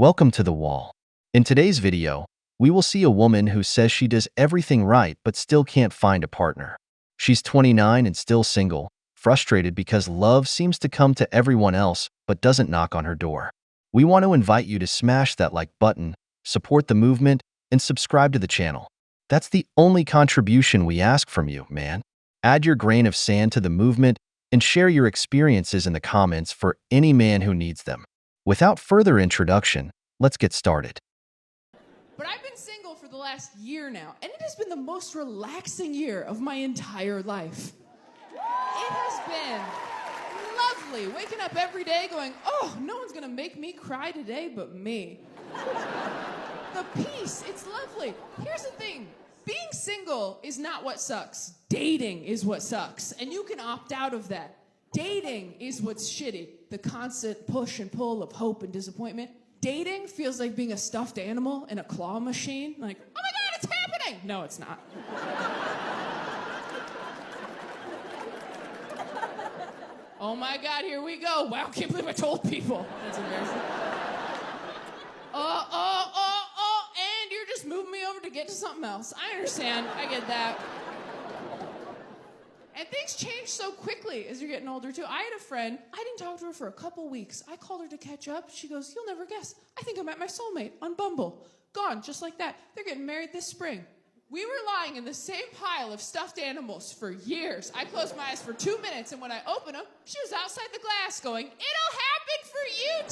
Welcome to The Wall. In today's video, we will see a woman who says she does everything right but still can't find a partner. She's 29 and still single, frustrated because love seems to come to everyone else but doesn't knock on her door. We want to invite you to smash that like button, support the movement, and subscribe to the channel. That's the only contribution we ask from you, man. Add your grain of sand to the movement and share your experiences in the comments for any man who needs them. Without further introduction, let's get started. But I've been single for the last year now, and it has been the most relaxing year of my entire life. It has been lovely, waking up every day going, oh, no one's gonna make me cry today but me. The peace, it's lovely. Here's the thing, being single is not what sucks. Dating is what sucks, and you can opt out of that. Dating is what's shitty, the constant push and pull of hope and disappointment. Dating feels like being a stuffed animal in a claw machine. Like, oh my God, it's happening! No, it's not. Oh my God, here we go. Wow, can't believe I told people. That's embarrassing. And you're just moving me over to get to something else. I understand, I get that. And things change so quickly as you're getting older, too. I had a friend, I didn't talk to her for a couple weeks. I called her to catch up. She goes, you'll never guess. I think I met my soulmate on Bumble. Gone, just like that. They're getting married this spring. We were lying in the same pile of stuffed animals for years. I closed my eyes for 2 minutes, and when I opened them, she was outside the glass going, it'll happen for you,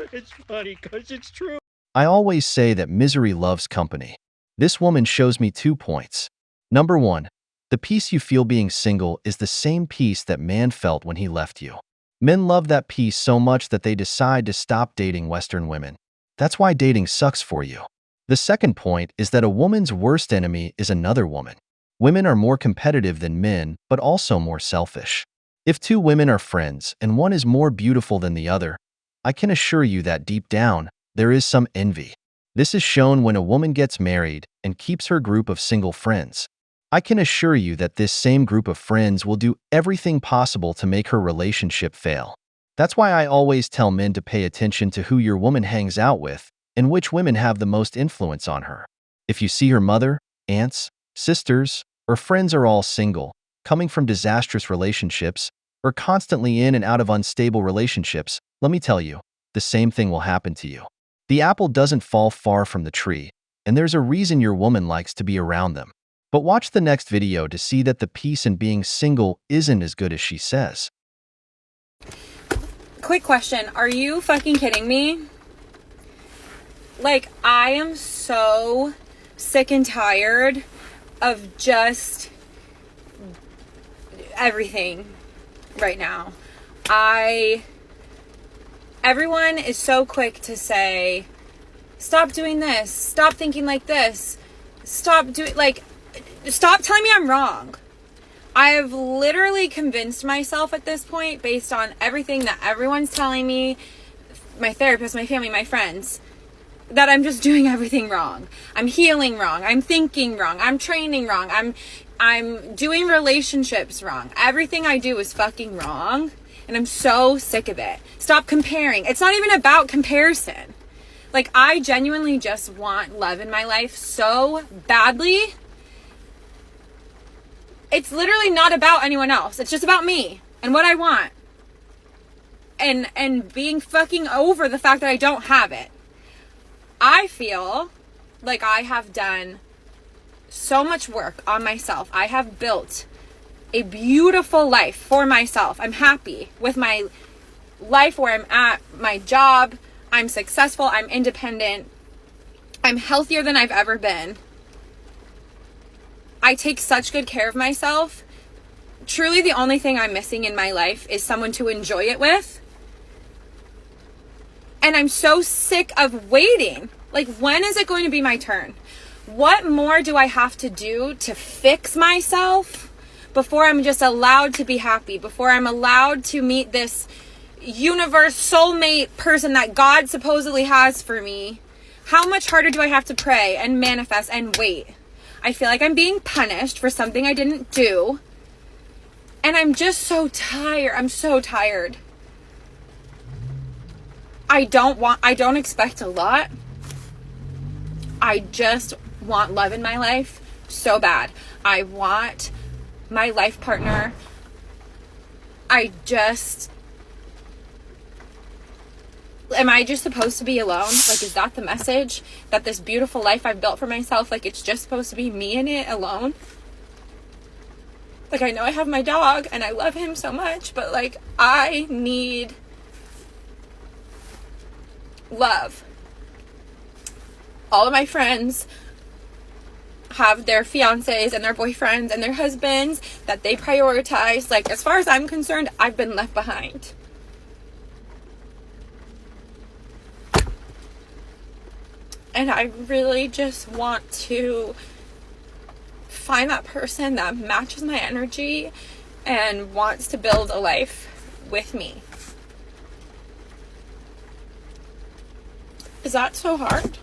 too! It's funny because it's true. I always say that misery loves company. This woman shows me 2 points. Number 1, the peace you feel being single is the same peace that man felt when he left you. Men love that peace so much that they decide to stop dating Western women. That's why dating sucks for you. The second point is that a woman's worst enemy is another woman. Women are more competitive than men, but also more selfish. If 2 women are friends and one is more beautiful than the other, I can assure you that deep down, there is some envy. This is shown when a woman gets married and keeps her group of single friends. I can assure you that this same group of friends will do everything possible to make her relationship fail. That's why I always tell men to pay attention to who your woman hangs out with and which women have the most influence on her. If you see her mother, aunts, sisters, or friends are all single, coming from disastrous relationships, or constantly in and out of unstable relationships, let me tell you, the same thing will happen to you. The apple doesn't fall far from the tree, and there's a reason your woman likes to be around them. But watch the next video to see that the peace in being single isn't as good as she says. Quick question, are you fucking kidding me? Like, I am so sick and tired of just everything right now. Everyone is so quick to say, stop doing this, stop thinking like this, stop telling me I'm wrong. I have literally convinced myself at this point, based on everything that everyone's telling me, my therapist, my family, my friends, that I'm just doing everything wrong. I'm healing wrong, I'm thinking wrong, I'm training wrong, I'm doing relationships wrong. Everything I do is fucking wrong. And I'm so sick of it. Stop comparing. It's not even about comparison. Like, I genuinely just want love in my life so badly. It's literally not about anyone else. It's just about me and what I want. And being fucking over the fact that I don't have it. I feel like I have done so much work on myself. I have built a beautiful life for myself. I'm happy with my life where I'm at, my job. I'm successful. I'm independent. I'm healthier than I've ever been. I take such good care of myself. Truly, the only thing I'm missing in my life is someone to enjoy it with. And I'm so sick of waiting. Like, when is it going to be my turn? What more do I have to do to fix myself before I'm just allowed to be happy, before I'm allowed to meet this universe soulmate person that God supposedly has for me? How much harder do I have to pray and manifest and wait? I feel like I'm being punished for something I didn't do. And I'm just so tired. I'm so tired. I don't expect a lot. I just want love in my life so bad. I want my life partner. Am I just supposed to be alone? Like, is that the message? That this beautiful life I've built for myself, like, it's just supposed to be me in it alone? Like, I know I have my dog and I love him so much, but like, I need love. All of my friends have their fiancés and their boyfriends and their husbands that they prioritize. Like, as far as I'm concerned, I've been left behind. And I really just want to find that person that matches my energy and wants to build a life with me. Is that so hard?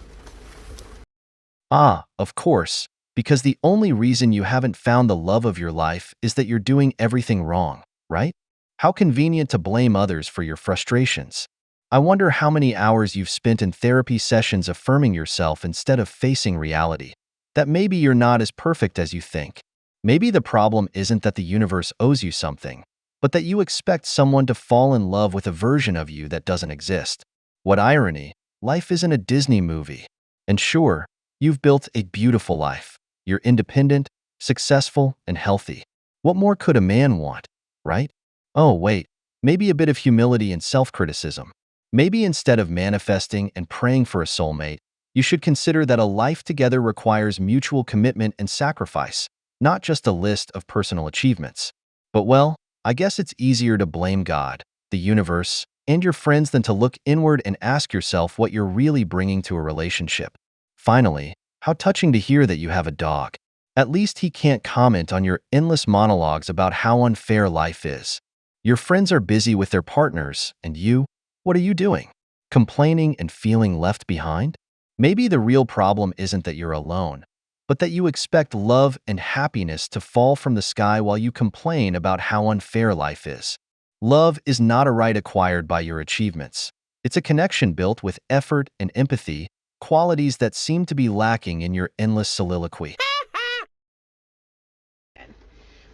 Ah, of course, because the only reason you haven't found the love of your life is that you're doing everything wrong, right? How convenient to blame others for your frustrations. I wonder how many hours you've spent in therapy sessions affirming yourself instead of facing reality. That maybe you're not as perfect as you think. Maybe the problem isn't that the universe owes you something, but that you expect someone to fall in love with a version of you that doesn't exist. What irony, life isn't a Disney movie. And sure, you've built a beautiful life. You're independent, successful, and healthy. What more could a man want, right? Oh, wait, maybe a bit of humility and self-criticism. Maybe instead of manifesting and praying for a soulmate, you should consider that a life together requires mutual commitment and sacrifice, not just a list of personal achievements. But well, I guess it's easier to blame God, the universe, and your friends than to look inward and ask yourself what you're really bringing to a relationship. Finally, how touching to hear that you have a dog. At least he can't comment on your endless monologues about how unfair life is. Your friends are busy with their partners, and you? What are you doing? Complaining and feeling left behind? Maybe the real problem isn't that you're alone, but that you expect love and happiness to fall from the sky while you complain about how unfair life is. Love is not a right acquired by your achievements. It's a connection built with effort and empathy, qualities that seem to be lacking in your endless soliloquy.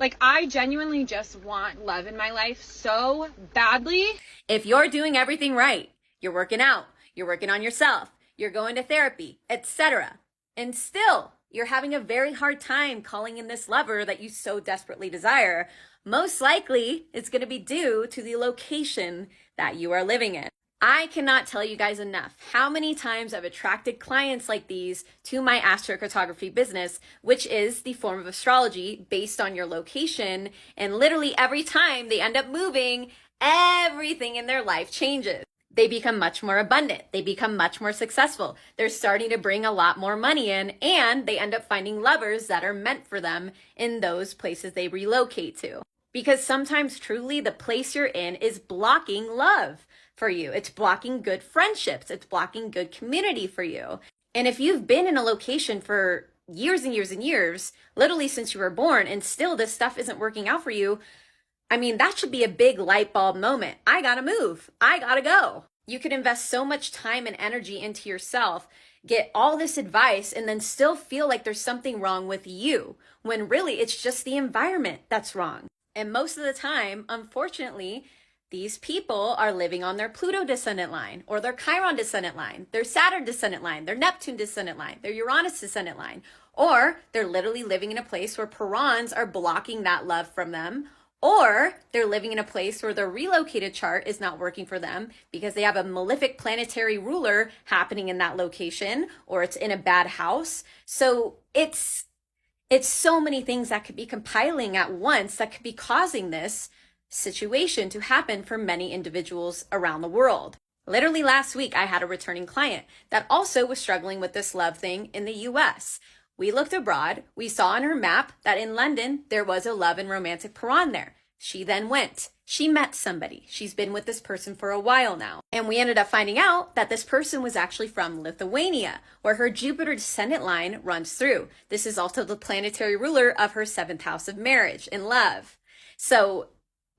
Like, I genuinely just want love in my life so badly. If you're doing everything right, you're working out, you're working on yourself, you're going to therapy, etc., and still you're having a very hard time calling in this lover that you so desperately desire, most likely it's going to be due to the location that you are living in. I cannot tell you guys enough how many times I've attracted clients like these to my astrocartography business, which is the form of astrology based on your location. And literally every time they end up moving, everything in their life changes. They become much more abundant. They become much more successful. They're starting to bring a lot more money in, and they end up finding lovers that are meant for them in those places they relocate to. Because sometimes truly the place you're in is blocking love for you. It's blocking good friendships. It's blocking good community for you. And if you've been in a location for years and years and years, literally since you were born, and still this stuff isn't working out for you, I mean, that should be a big light bulb moment. I gotta move. I gotta go. You could invest so much time and energy into yourself, get all this advice, and then still feel like there's something wrong with you, when really it's just the environment that's wrong. And most of the time, unfortunately, these people are living on their Pluto descendant line, or their Chiron descendant line, their Saturn descendant line, their Neptune descendant line, their Uranus descendant line, or they're literally living in a place where Purans are blocking that love from them, or they're living in a place where their relocated chart is not working for them because they have a malefic planetary ruler happening in that location, or it's in a bad house. So it's so many things that could be compiling at once that could be causing this situation to happen for many individuals around the world. Literally last week, I had a returning client that also was struggling with this love thing in the US. We looked abroad. We saw on her map that in London, there was a love and romantic Puran there. She then went. She met somebody. She's been with this person for a while now. And we ended up finding out that this person was actually from Lithuania, where her Jupiter descendant line runs through. This is also the planetary ruler of her 7th house of marriage and love. So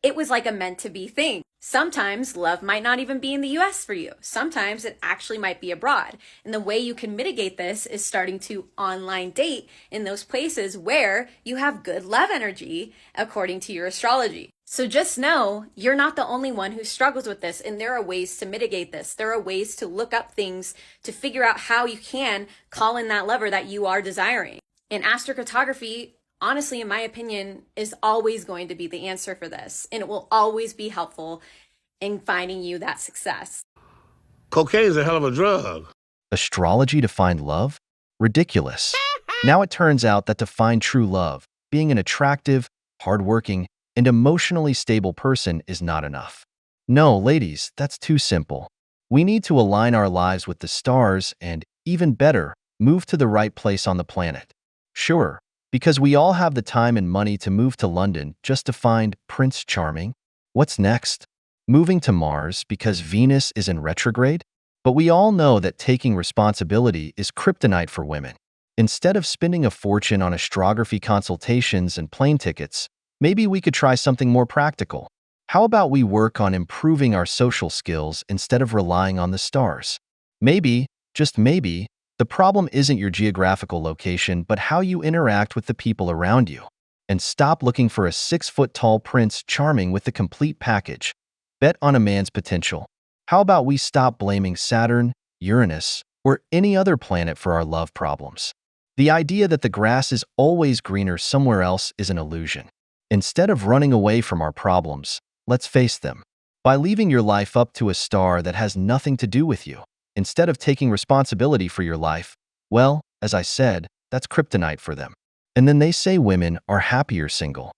it was like a meant to be thing. Sometimes love might not even be in the US for you. Sometimes it actually might be abroad. And the way you can mitigate this is starting to online date in those places where you have good love energy according to your astrology. So just know you're not the only one who struggles with this, and there are ways to mitigate this. There are ways to look up things to figure out how you can call in that lover that you are desiring. And astrocartography, honestly, in my opinion, is always going to be the answer for this. And it will always be helpful in finding you that success. Cocaine is a hell of a drug. Astrology to find love? Ridiculous. Now it turns out that to find true love, being an attractive, hardworking, and emotionally stable person is not enough. No, ladies, that's too simple. We need to align our lives with the stars and, even better, move to the right place on the planet. Sure, because we all have the time and money to move to London just to find Prince Charming. What's next? Moving to Mars because Venus is in retrograde? But we all know that taking responsibility is kryptonite for women. Instead of spending a fortune on astrography consultations and plane tickets, maybe we could try something more practical. How about we work on improving our social skills instead of relying on the stars? Maybe, just maybe, the problem isn't your geographical location, but how you interact with the people around you. And stop looking for a 6-foot-tall Prince Charming with the complete package. Bet on a man's potential. How about we stop blaming Saturn, Uranus, or any other planet for our love problems? The idea that the grass is always greener somewhere else is an illusion. Instead of running away from our problems, let's face them. By leaving your life up to a star that has nothing to do with you, instead of taking responsibility for your life, well, as I said, that's kryptonite for them. And then they say women are happier single.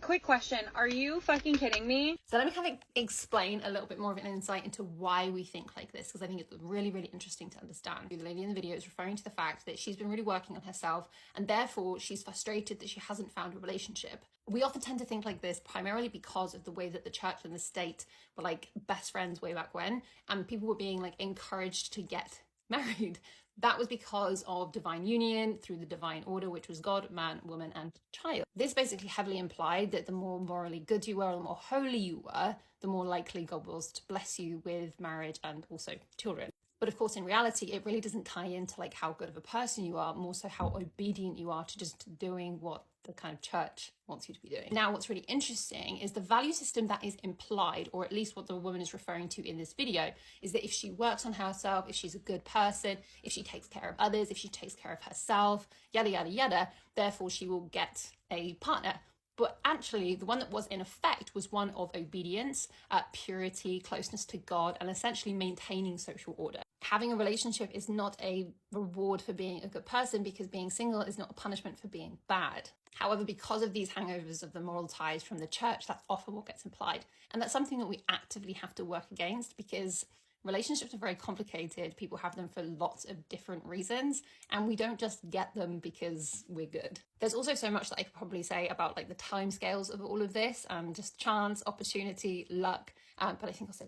Quick question. Are you fucking kidding me? So let me kind of explain a little bit more of an insight into why we think like this, because I think it's really, really interesting to understand. The lady in the video is referring to the fact that she's been really working on herself, and therefore she's frustrated that she hasn't found a relationship. We often tend to think like this primarily because of the way that the church and the state were like best friends way back when, and people were being like encouraged to get married. That was because of divine union through the divine order, which was God, man, woman, and child. This basically heavily implied that the more morally good you were, the more holy you were, the more likely God was to bless you with marriage and also children. But of course, in reality, it really doesn't tie into like how good of a person you are, more so how obedient you are to just doing what the kind of church wants you to be doing. Now, what's really interesting is the value system that is implied, or at least what the woman is referring to in this video, is that if she works on herself, if she's a good person, if she takes care of others, if she takes care of herself, yada, yada, yada, therefore she will get a partner. But actually, the one that was in effect was one of obedience, purity, closeness to God, and essentially maintaining social order. Having a relationship is not a reward for being a good person, because being single is not a punishment for being bad. However, because of these hangovers of the moral ties from the church, that's often what gets implied. And that's something that we actively have to work against, because relationships are very complicated. People have them for lots of different reasons, and we don't just get them because we're good. There's also so much that I could probably say about like the timescales of all of this, just chance, opportunity, luck, but I think I'll say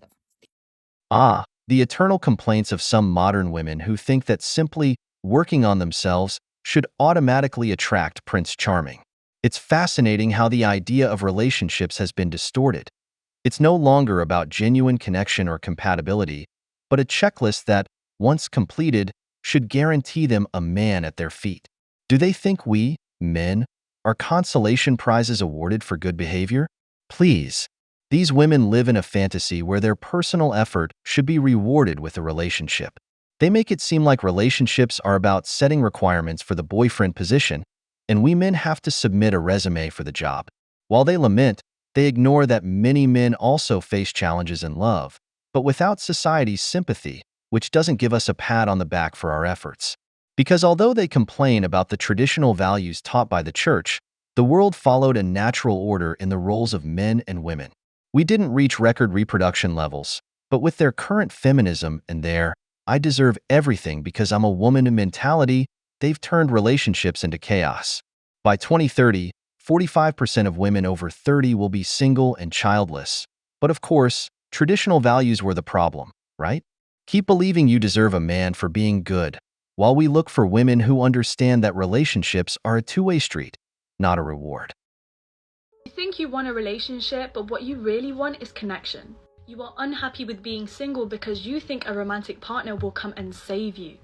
that. The eternal complaints of some modern women who think that simply working on themselves should automatically attract Prince Charming. It's fascinating how the idea of relationships has been distorted. It's no longer about genuine connection or compatibility, but a checklist that, once completed, should guarantee them a man at their feet. Do they think we, men, are consolation prizes awarded for good behavior? Please. These women live in a fantasy where their personal effort should be rewarded with a relationship. They make it seem like relationships are about setting requirements for the boyfriend position, and we men have to submit a resume for the job. While they lament, they ignore that many men also face challenges in love, but without society's sympathy, which doesn't give us a pat on the back for our efforts. Because although they complain about the traditional values taught by the church, the world followed a natural order in the roles of men and women. We didn't reach record reproduction levels, but with their current feminism and their "I deserve everything because I'm a woman" mentality, they've turned relationships into chaos. By 2030, 45% of women over 30 will be single and childless. But of course, traditional values were the problem, right? Keep believing you deserve a man for being good, while we look for women who understand that relationships are a two-way street, not a reward. I think you want a relationship, but what you really want is connection. You are unhappy with being single because you think a romantic partner will come and save you.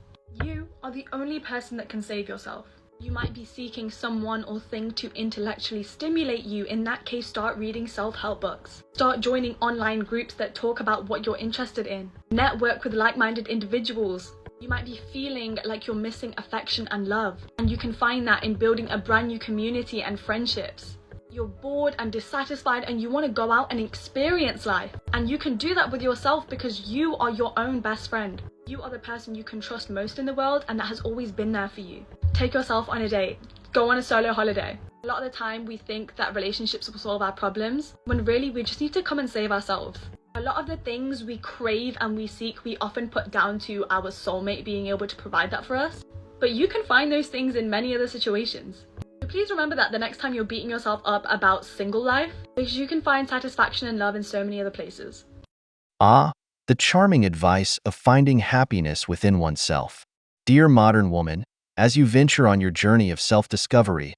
You are the only person that can save yourself. You might be seeking someone or thing to intellectually stimulate you. In that case, start reading self-help books. Start joining online groups that talk about what you're interested in. Network with like-minded individuals. You might be feeling like you're missing affection and love, and you can find that in building a brand new community and friendships. You're bored and dissatisfied and you want to go out and experience life. And you can do that with yourself because you are your own best friend. You are the person you can trust most in the world, and that has always been there for you. Take yourself on a date. Go on a solo holiday. A lot of the time we think that relationships will solve our problems, when really we just need to come and save ourselves. A lot of the things we crave and we seek, we often put down to our soulmate being able to provide that for us. But you can find those things in many other situations. So please remember that the next time you're beating yourself up about single life, because you can find satisfaction and love in so many other places. The charming advice of finding happiness within oneself. Dear modern woman, as you venture on your journey of self-discovery,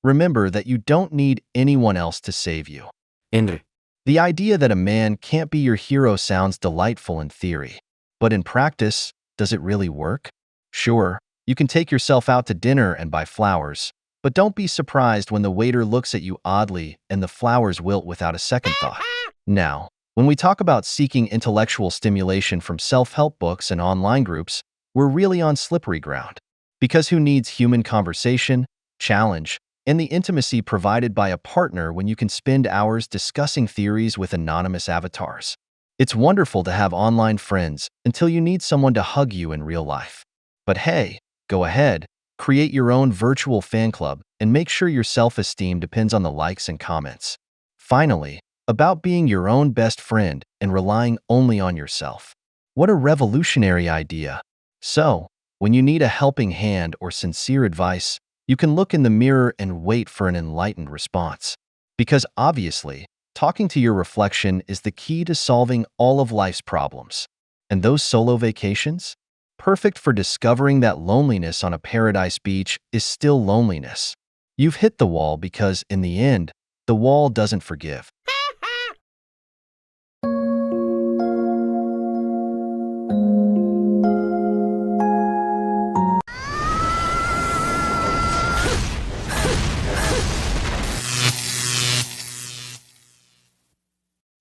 remember that you don't need anyone else to save you. The idea that a man can't be your hero sounds delightful in theory, but in practice, does it really work? Sure, you can take yourself out to dinner and buy flowers, but don't be surprised when the waiter looks at you oddly and the flowers wilt without a second thought. Now, when we talk about seeking intellectual stimulation from self-help books and online groups, we're really on slippery ground. Because who needs human conversation, challenge, and the intimacy provided by a partner when you can spend hours discussing theories with anonymous avatars? It's wonderful to have online friends until you need someone to hug you in real life. But hey, go ahead, create your own virtual fan club and make sure your self-esteem depends on the likes and comments. Finally, about being your own best friend and relying only on yourself. What a revolutionary idea. So, when you need a helping hand or sincere advice, you can look in the mirror and wait for an enlightened response. Because obviously, talking to your reflection is the key to solving all of life's problems. And those solo vacations? Perfect for discovering that loneliness on a paradise beach is still loneliness. You've hit the wall because, in the end, the wall doesn't forgive.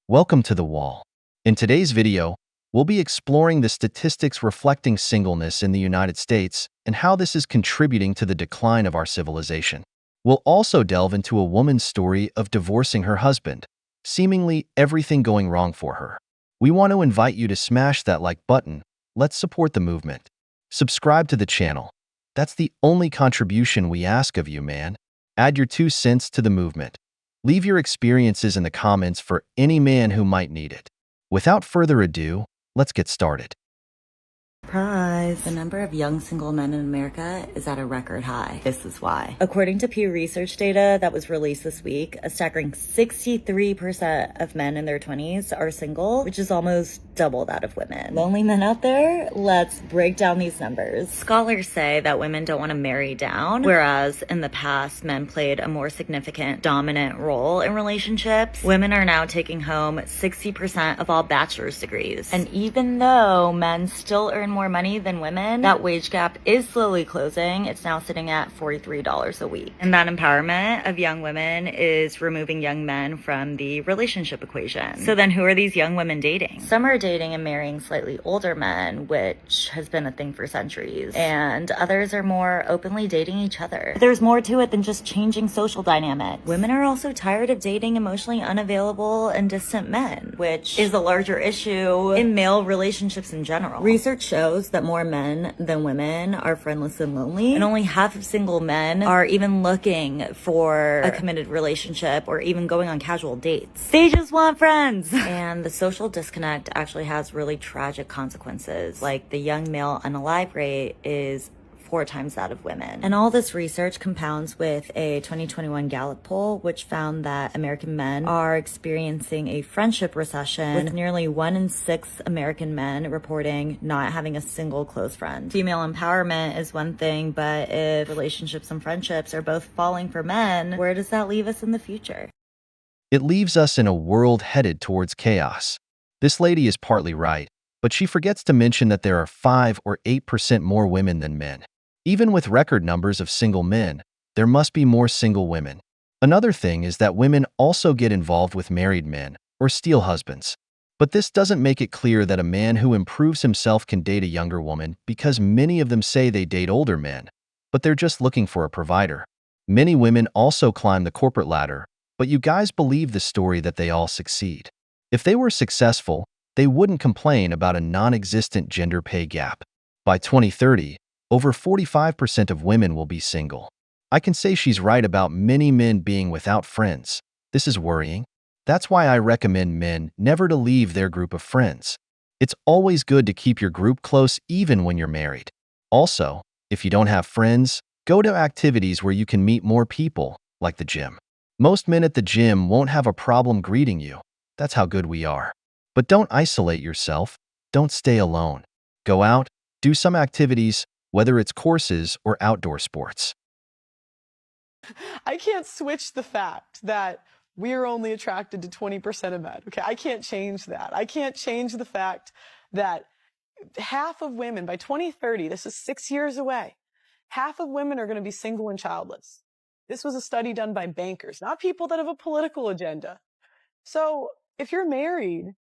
Welcome to The Wall. In today's video, we'll be exploring the statistics reflecting singleness in the United States and how this is contributing to the decline of our civilization. We'll also delve into a woman's story of divorcing her husband, seemingly everything going wrong for her. We want to invite you to smash that like button. Let's support the movement. Subscribe to the channel. That's the only contribution we ask of you, man. Add your 2 cents to the movement. Leave your experiences in the comments for any man who might need it. Without further ado, let's get started. Surprise! The number of young single men in America is at a record high. This is why. According to Pew Research data that was released this week, a staggering 63% of men in their 20s are single, which is almost double that of women. Lonely men out there? Let's break down these numbers. Scholars say that women don't want to marry down, whereas in the past, men played a more significant, dominant role in relationships. Women are now taking home 60% of all bachelor's degrees. And even though men still earn more money than women, that wage gap is slowly closing. It's now sitting at $43 a week. And that empowerment of young women is removing young men from the relationship equation. So then who are these young women dating? Some are dating and marrying slightly older men, which has been a thing for centuries. And others are more openly dating each other. There's more to it than just changing social dynamics. Women are also tired of dating emotionally unavailable and distant men, which is a larger issue in male relationships in general. Research shows that more men than women are friendless and lonely, and only half of single men are even looking for a committed relationship or even going on casual dates. They just want friends. And the social disconnect actually has really tragic consequences. Like the young male unalive rate is 4 times that of women. And all this research compounds with a 2021 Gallup poll, which found that American men are experiencing a friendship recession, with nearly 1 in 6 American men reporting not having a single close friend. Female empowerment is one thing, but if relationships and friendships are both falling for men, where does that leave us in the future? It leaves us in a world headed towards chaos. This lady is partly right, but she forgets to mention that there are 5 or 8% more women than men. Even with record numbers of single men, there must be more single women. Another thing is that women also get involved with married men or steal husbands. But this doesn't make it clear that a man who improves himself can date a younger woman, because many of them say they date older men, but they're just looking for a provider. Many women also climb the corporate ladder, but you guys believe the story that they all succeed. If they were successful, they wouldn't complain about a non-existent gender pay gap. By 2030, over 45% of women will be single. I can say she's right about many men being without friends. This is worrying. That's why I recommend men never to leave their group of friends. It's always good to keep your group close even when you're married. Also, if you don't have friends, go to activities where you can meet more people, like the gym. Most men at the gym won't have a problem greeting you. That's how good we are. But don't isolate yourself. Don't stay alone. Go out, do some activities, whether it's courses or outdoor sports. I can't switch the fact that we're only attracted to 20% of men. Okay, I can't change that. I can't change the fact that half of women by 2030, this is 6 years away, half of women are going to be single and childless. This was a study done by bankers, not people that have a political agenda. So if you're married,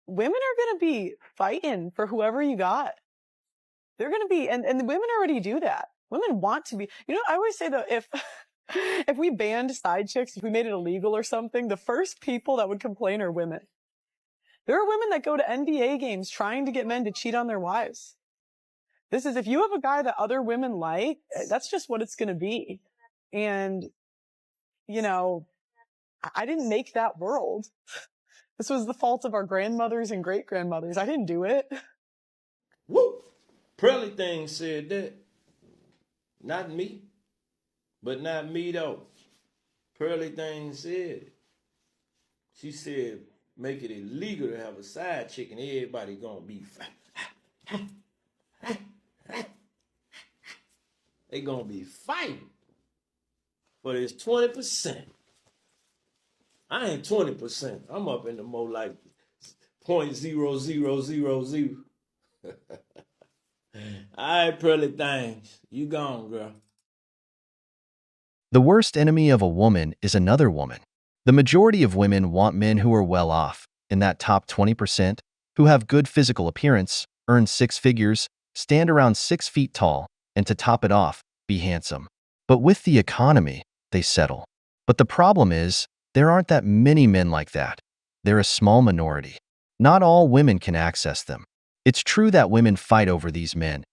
women are going to be fighting for whoever you got. They're going to be, and the women already do that. Women want to be, I always say that if we banned side chicks, if we made it illegal or something, the first people that would complain are women. There are women that go to NBA games trying to get men to cheat on their wives. This is, if you have a guy that other women like, that's just what it's going to be. And, I didn't make that world. This was the fault of our grandmothers and great-grandmothers. I didn't do it. Whoop! Pearly thing said that. Not me. But not me, though. Pearly thing said. She said, make it illegal to have a side chick and everybody gonna be they gonna be fighting. But it's 20%. I ain't 20%. I'm up in the more like 0.0000. All right, Pearly things. You gone, girl. The worst enemy of a woman is another woman. The majority of women want men who are well off, in that top 20%, who have good physical appearance, earn 6 figures, stand around 6 feet tall, and to top it off, be handsome. But with the economy, they settle. But the problem is, there aren't that many men like that. They're a small minority. Not all women can access them. It's true that women fight over these men.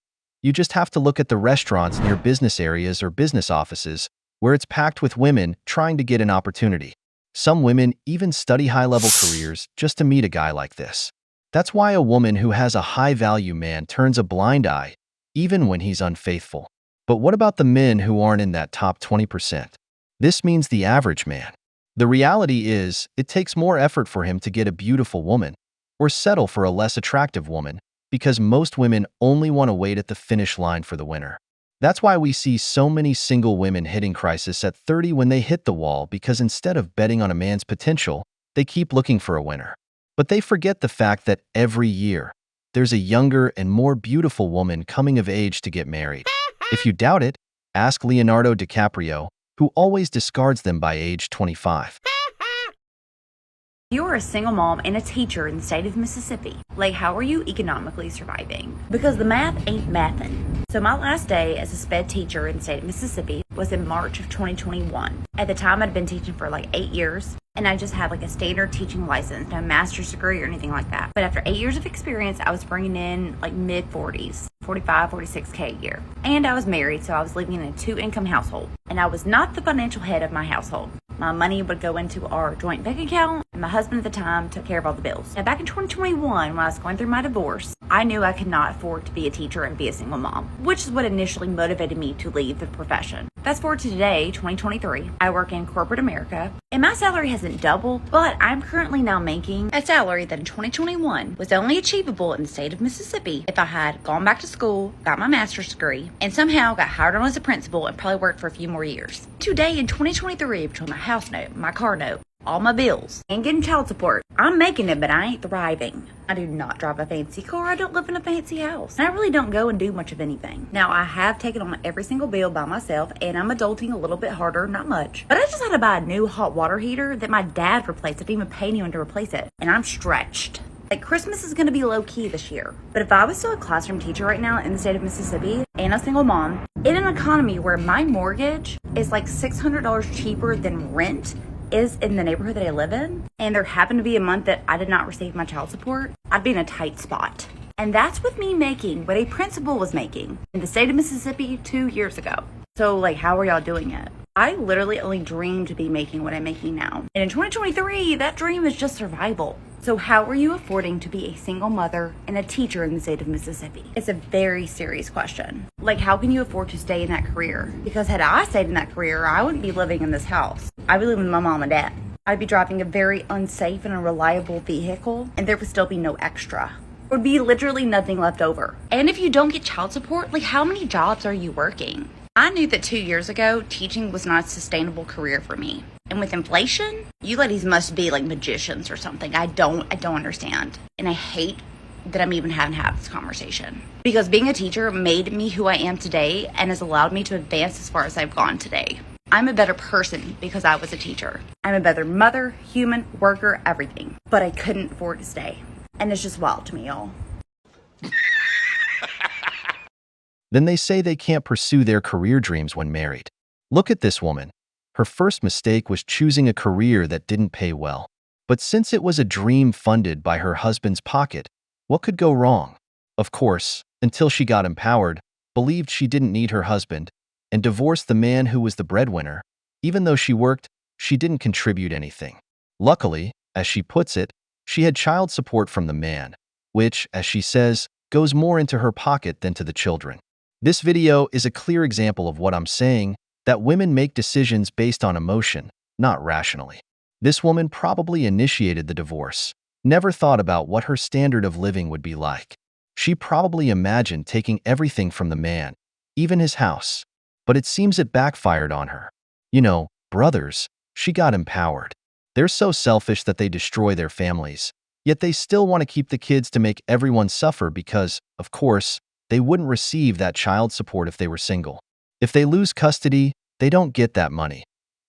You just have to look at the restaurants near business areas or business offices where it's packed with women trying to get an opportunity. Some women even study high-level careers just to meet a guy like this. That's why a woman who has a high-value man turns a blind eye, even when he's unfaithful. But what about the men who aren't in that top 20%? This means the average man. The reality is, it takes more effort for him to get a beautiful woman, or settle for a less attractive woman, because most women only want to wait at the finish line for the winner. That's why we see so many single women hitting crisis at 30 when they hit the wall, because instead of betting on a man's potential, they keep looking for a winner. But they forget the fact that every year, there's a younger and more beautiful woman coming of age to get married. If you doubt it, ask Leonardo DiCaprio, who always discards them by age 25. You are a single mom and a teacher in the state of Mississippi. Like, how are you economically surviving? Because the math ain't mathin'. So my last day as a sped teacher in the state of Mississippi was in March of 2021. At the time, I'd been teaching for like 8 years, and I just had like a standard teaching license, no master's degree or anything like that. But after 8 years of experience, I was bringing in like mid-40s, 45, 46K a year. And I was married, so I was living in a 2-income household. And I was not the financial head of my household. My money would go into our joint bank account, and my husband at the time took care of all the bills. Now, back in 2021, when I was going through my divorce, I knew I could not afford to be a teacher and be a single mom, which is what initially motivated me to leave the profession. Fast forward to today, 2023, I work in corporate America, and my salary hasn't doubled, but I'm currently now making a salary that in 2021 was only achievable in the state of Mississippi if I had gone back to school, got my master's degree, and somehow got hired on as a principal and probably worked for a few more years. Today in 2023, between my house note, my car note, all my bills, and getting child support. I'm making it, but I ain't thriving. I do not drive a fancy car. I don't live in a fancy house. And I really don't go and do much of anything. Now, I have taken on every single bill by myself, and I'm adulting a little bit harder, not much. But I just had to buy a new hot water heater that my dad replaced. I didn't even pay anyone to replace it. And I'm stretched. Like, Christmas is gonna be low-key this year. But if I was still a classroom teacher right now in the state of Mississippi and a single mom, in an economy where my mortgage is like $600 cheaper than rent is in the neighborhood that I live in, and there happened to be a month that I did not receive my child support, I'd be in a tight spot. And that's with me making what a principal was making in the state of Mississippi 2 years ago. So, like, how are y'all doing it? I literally only dreamed to be making what I'm making now. And in 2023, that dream is just survival. So how are you affording to be a single mother and a teacher in the state of Mississippi? It's a very serious question. Like, how can you afford to stay in that career? Because had I stayed in that career, I wouldn't be living in this house. I'd be living with my mom and dad. I'd be driving a very unsafe and unreliable vehicle, and there would still be no extra. There would be literally nothing left over. And if you don't get child support, like, how many jobs are you working? I knew that 2 years ago, teaching was not a sustainable career for me. And with inflation, you ladies must be like magicians or something. I don't understand. And I hate that I'm even having to have this conversation. Because being a teacher made me who I am today and has allowed me to advance as far as I've gone today. I'm a better person because I was a teacher. I'm a better mother, human, worker, everything. But I couldn't afford to stay. And it's just wild to me, y'all. Then they say they can't pursue their career dreams when married. Look at this woman. Her first mistake was choosing a career that didn't pay well. But since it was a dream funded by her husband's pocket, what could go wrong? Of course, until she got empowered, believed she didn't need her husband, and divorced the man who was the breadwinner. Even though she worked, she didn't contribute anything. Luckily, as she puts it, she had child support from the man, which, as she says, goes more into her pocket than to the children. This video is a clear example of what I'm saying, that women make decisions based on emotion, not rationally. This woman probably initiated the divorce, never thought about what her standard of living would be like. She probably imagined taking everything from the man, even his house. But it seems it backfired on her. You know, brothers, she got empowered. They're so selfish that they destroy their families, yet they still want to keep the kids to make everyone suffer because, of course, they wouldn't receive that child support if they were single. If they lose custody, they don't get that money.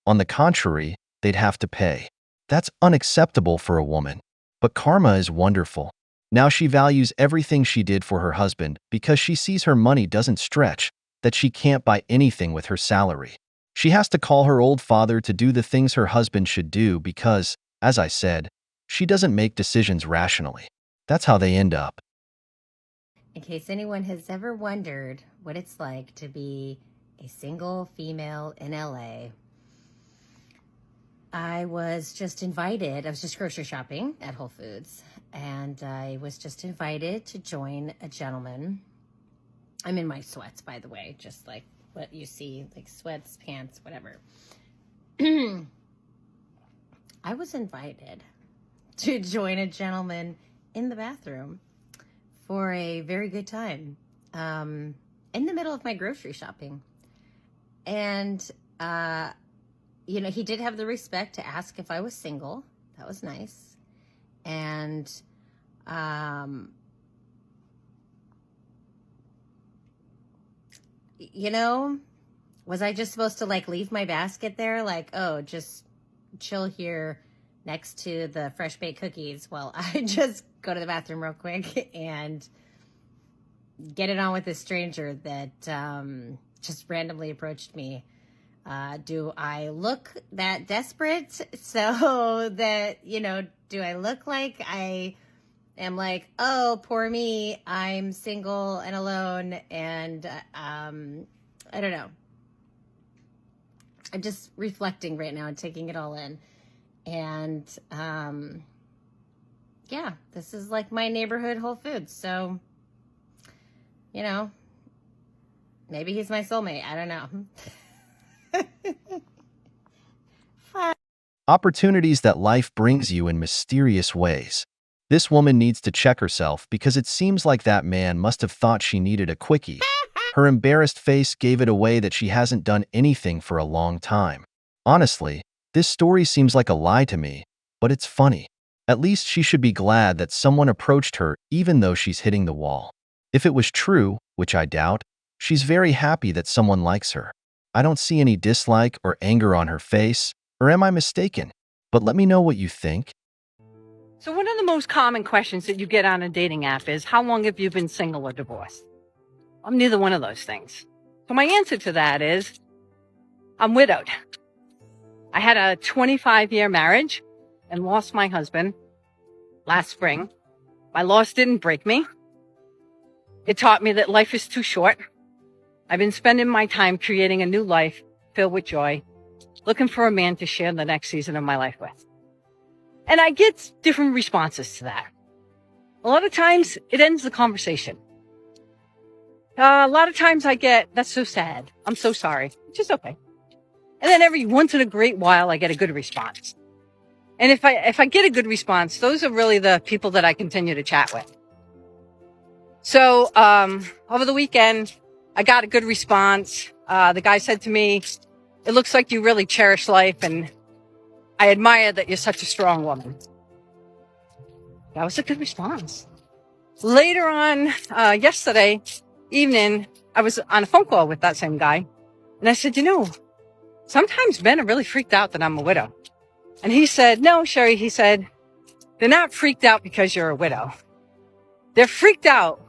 On the contrary, they'd have to pay. That's unacceptable for a woman. But karma is wonderful. Now she values everything she did for her husband because she sees her money doesn't stretch, that she can't buy anything with her salary. She has to call her old father to do the things her husband should do because, as I said, she doesn't make decisions rationally. That's how they end up. In case anyone has ever wondered what it's like to be a single female in LA, I was just grocery shopping at Whole Foods, and I was just invited to join a gentleman. I'm in my sweats, by the way, just like what you see, like sweats, pants, whatever. I was invited to join a gentleman in the bathroom for a very good time in the middle of my grocery shopping. And, he did have the respect to ask if I was single. That was nice. And, was I just supposed to leave my basket there? Just chill here next to the fresh baked cookies while I just go to the bathroom real quick and get it on with this stranger that just randomly approached me. Do I look that desperate so that, do I look like I am oh, poor me, I'm single and alone and I don't know. I'm just reflecting right now and taking it all in. And yeah, this is my neighborhood Whole Foods. So, maybe he's my soulmate. I don't know. Opportunities that life brings you in mysterious ways. This woman needs to check herself because it seems like that man must have thought she needed a quickie. Her embarrassed face gave it away that she hasn't done anything for a long time. Honestly, This story seems like a lie to me, but it's funny. At least she should be glad that someone approached her even though she's hitting the wall. If it was true, which I doubt, she's very happy that someone likes her. I don't see any dislike or anger on her face, or am I mistaken? But let me know what you think. So one of the most common questions that you get on a dating app is, how long have you been single or divorced? I'm neither one of those things. So my answer to that is, I'm widowed. I had a 25-year marriage and lost my husband last spring. My loss didn't break me. It taught me that life is too short. I've been spending my time creating a new life filled with joy, looking for a man to share the next season of my life with. And I get different responses to that. A lot of times it ends the conversation. A lot of times I get, that's so sad. I'm so sorry. Which is okay. And then every once in a great while I get a good response. And if I get a good response, those are really the people that I continue to chat with. So, over the weekend, I got a good response. The guy said to me, it looks like you really cherish life, and I admire that you're such a strong woman. That was a good response. Later on, yesterday evening, I was on a phone call with that same guy. And I said, sometimes men are really freaked out that I'm a widow. And he said, no, Sherry, he said, they're not freaked out because you're a widow. They're freaked out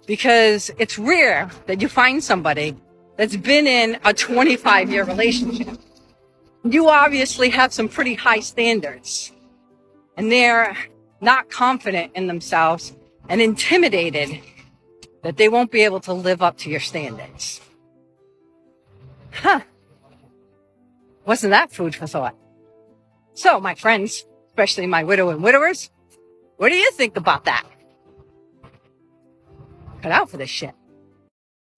because it's rare that you find somebody that's been in a 25-year relationship. You obviously have some pretty high standards, and they're not confident in themselves and intimidated that they won't be able to live up to your standards. Wasn't that food for thought? So, my friends, especially my widow and widowers, what do you think about that? Cut out for this shit.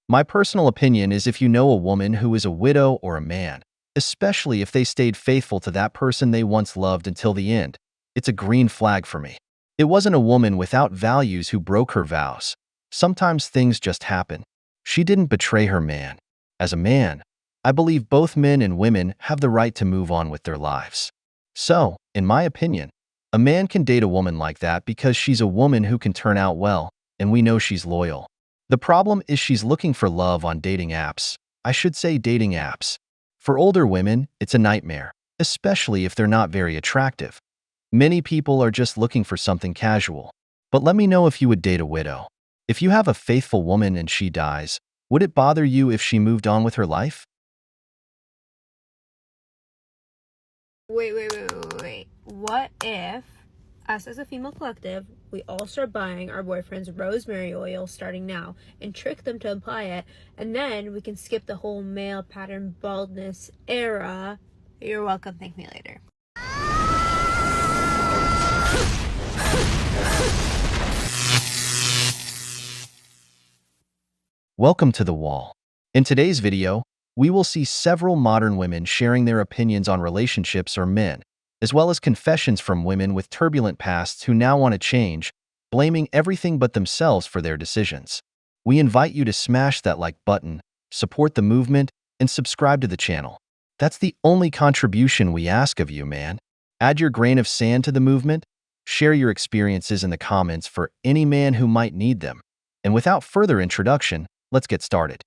My personal opinion is, if you know a woman who is a widow or a man, especially if they stayed faithful to that person they once loved until the end, it's a green flag for me. It wasn't a woman without values who broke her vows. Sometimes things just happen. She didn't betray her man. As a man, I believe both men and women have the right to move on with their lives. So, in my opinion, a man can date a woman like that because she's a woman who can turn out well, and we know she's loyal. The problem is she's looking for love on dating apps. I should say dating apps. For older women, it's a nightmare, especially if they're not very attractive. Many people are just looking for something casual. But let me know if you would date a widow. If you have a faithful woman and she dies, would it bother you if she moved on with her life? Wait. What if, us as a female collective, we all start buying our boyfriends rosemary oil starting now and trick them to apply it, and then we can skip the whole male pattern baldness era? You're welcome. Thank me later. Welcome to The Wall. In today's video, we will see several modern women sharing their opinions on relationships or men, as well as confessions from women with turbulent pasts who now want to change, blaming everything but themselves for their decisions. We invite you to smash that like button, support the movement, and subscribe to the channel. That's the only contribution we ask of you, man. Add your grain of sand to the movement, share your experiences in the comments for any man who might need them. And without further introduction, let's get started.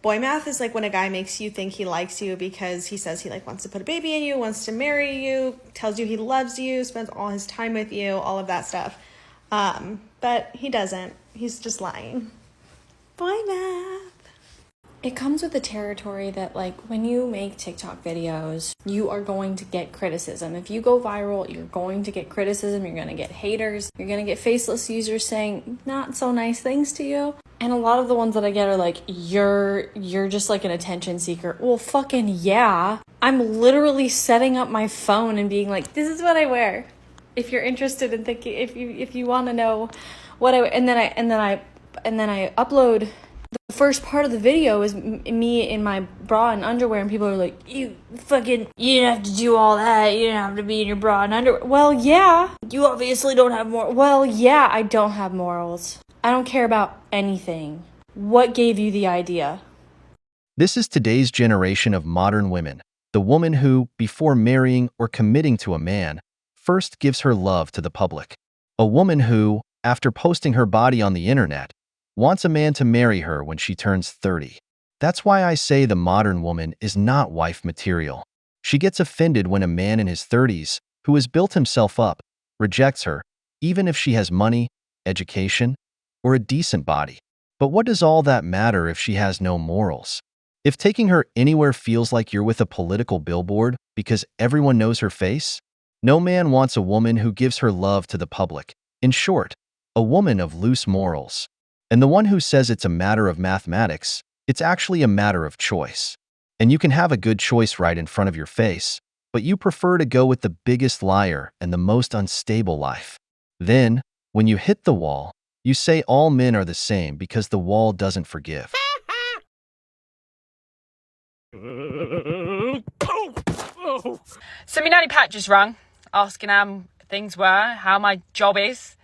Boy math is like when a guy makes you think he likes you because he says he wants to put a baby in you, wants to marry you, tells you he loves you, spends all his time with you, all of that stuff. But he doesn't. He's just lying. Boy math. It comes with the territory that when you make TikTok videos, you are going to get criticism. If you go viral, you're going to get criticism, you're going to get haters, you're going to get faceless users saying not so nice things to you. And a lot of the ones that I get are you're just an attention seeker. Well, fucking yeah. I'm literally setting up my phone and being like, this is what I wear. If you're interested in thinking, if you want to know what and then I upload. The first part of the video is me in my bra and underwear, and people are like, you didn't have to do all that. You didn't have to be in your bra and underwear. Well, yeah. You obviously don't have more. Well, yeah, I don't have morals. I don't care about anything. What gave you the idea? This is today's generation of modern women, The woman who, before marrying or committing to a man, first gives her love to the public. A woman who, after posting her body on the internet, wants a man to marry her when she turns 30. That's why I say the modern woman is not wife material. She gets offended when a man in his 30s, who has built himself up, rejects her, even if she has money, education, or a decent body. But what does all that matter if she has no morals? If taking her anywhere feels like you're with a political billboard because everyone knows her face? No man wants a woman who gives her love to the public. In short, a woman of loose morals. And the one who says it's a matter of mathematics, it's actually a matter of choice. And you can have a good choice right in front of your face, but you prefer to go with the biggest liar and the most unstable life. Then, when you hit the wall, you say all men are the same because the wall doesn't forgive. So my nanny Pat just rang, asking how things were, how my job is.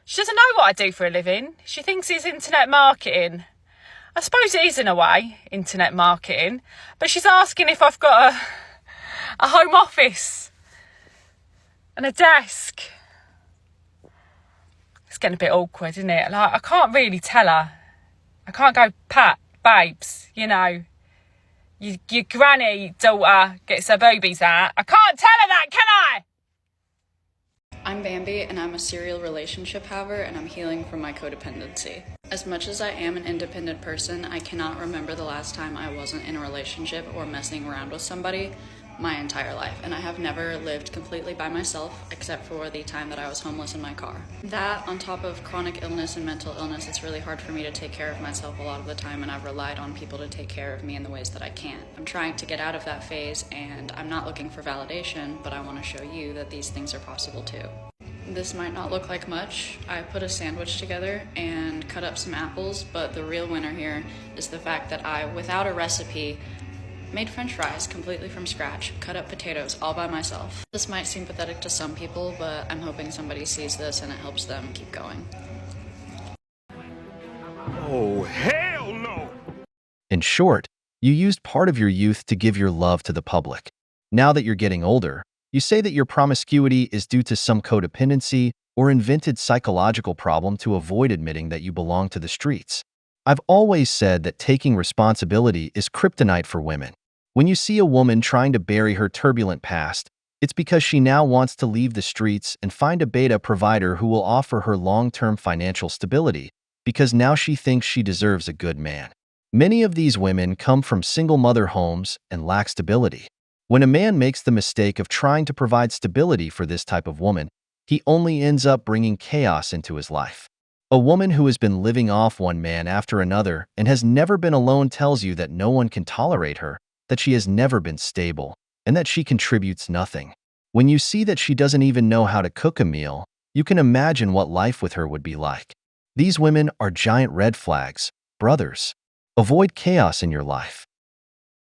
She doesn't know what I do for a living. She thinks it's internet marketing. I suppose it is in a way, internet marketing. But she's asking if I've got a home office and a desk. It's getting a bit awkward, isn't it? Like, I can't really tell her. I can't go, Pat, babes, you know, your granny daughter gets her boobies out. I can't tell her that, can I? I'm Bambi, and I'm a serial relationship haver, and I'm healing from my codependency. As much as I am an independent person, I cannot remember the last time I wasn't in a relationship or messing around with somebody my entire life, and I have never lived completely by myself except for the time that I was homeless in my car. That, on top of chronic illness and mental illness, it's really hard for me to take care of myself a lot of the time, and I've relied on people to take care of me in the ways that I can. I'm trying to get out of that phase, and I'm not looking for validation, but I want to show you that these things are possible too. This might not look like much. I put a sandwich together and cut up some apples, but the real winner here is the fact that I, without a recipe, made french fries completely from scratch, cut up potatoes all by myself. This might seem pathetic to some people, but I'm hoping somebody sees this and it helps them keep going. Oh, hell no! In short, you used part of your youth to give your love to the public. Now that you're getting older, you say that your promiscuity is due to some codependency or invented psychological problem to avoid admitting that you belong to the streets. I've always said that taking responsibility is kryptonite for women. When you see a woman trying to bury her turbulent past, it's because she now wants to leave the streets and find a beta provider who will offer her long-term financial stability, because now she thinks she deserves a good man. Many of these women come from single mother homes and lack stability. When a man makes the mistake of trying to provide stability for this type of woman, he only ends up bringing chaos into his life. A woman who has been living off one man after another and has never been alone tells you that no one can tolerate her, that she has never been stable, and that she contributes nothing. When you see that she doesn't even know how to cook a meal, you can imagine what life with her would be like. These women are giant red flags. Brothers, avoid chaos in your life.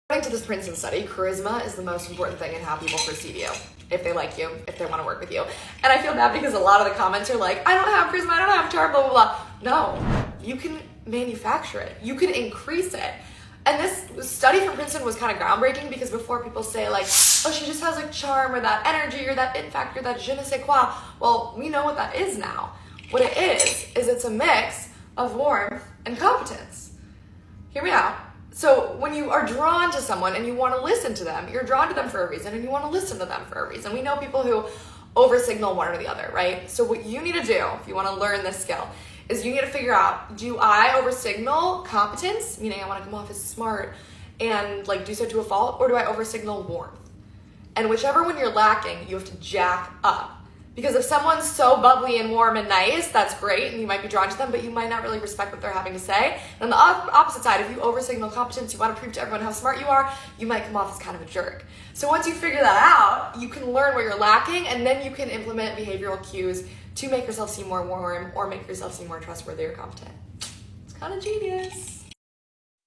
According to this Princeton study, charisma is the most important thing in how people perceive you. If they like you, if they want to work with you. And I feel bad because a lot of the comments are like, I don't have charisma, I don't have charm, blah, blah, blah. No, you can manufacture it. You can increase it. And this study from Princeton was kind of groundbreaking because before people say like, oh, she just has like charm or that energy or that it factor, that je ne sais quoi. Well, we know what that is now. What it is it's a mix of warmth and competence. Hear me out. So when you are drawn to someone and you want to listen to them, you're drawn to them for a reason and you want to listen to them for a reason. We know people who over-signal one or the other, right? So what you need to do if you want to learn this skill is you need to figure out, do I over-signal competence, meaning I want to come off as smart and like do so to a fault, or do I over-signal warmth? And whichever one you're lacking, you have to jack up. Because if someone's so bubbly and warm and nice, that's great, and you might be drawn to them, but you might not really respect what they're having to say. And on the opposite side, if you over-signal competence, you want to prove to everyone how smart you are, you might come off as kind of a jerk. So once you figure that out, you can learn what you're lacking, and then you can implement behavioral cues to make yourself seem more warm or make yourself seem more trustworthy or competent. It's kind of genius.